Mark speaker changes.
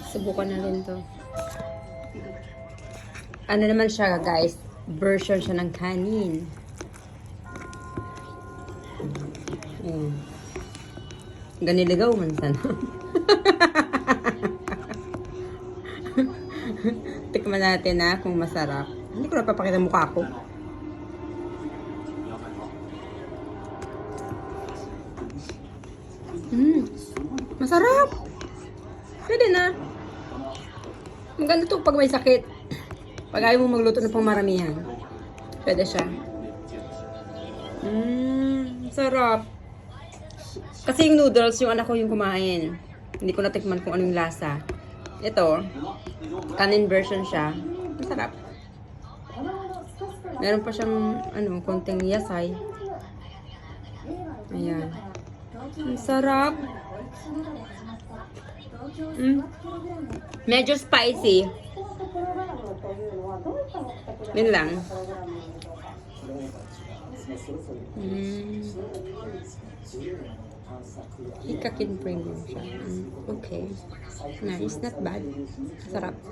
Speaker 1: Subukan na rin to. Ano naman siya, guys? Version siya ng kanin. Ayan. Ganiligaw man sana. Tikman natin na kung masarap. Hindi ko napapakita mukha ko. Masarap! Pwede na. Maganda to pag may sakit. Pag ayaw mo magluto ng pangmaramihan. Pwede siya. Sarap. Kasi yung noodles, yung anak ko yung kumain. Hindi ko natikman kung anong lasa. Ito, kanin version siya. Masarap. Meron pa siyang, konting yasay. Ayan. Ang sarap. Medyo spicy. Yun lang. Ikakin premium siya. Okay. Nice. Not bad. Sarap.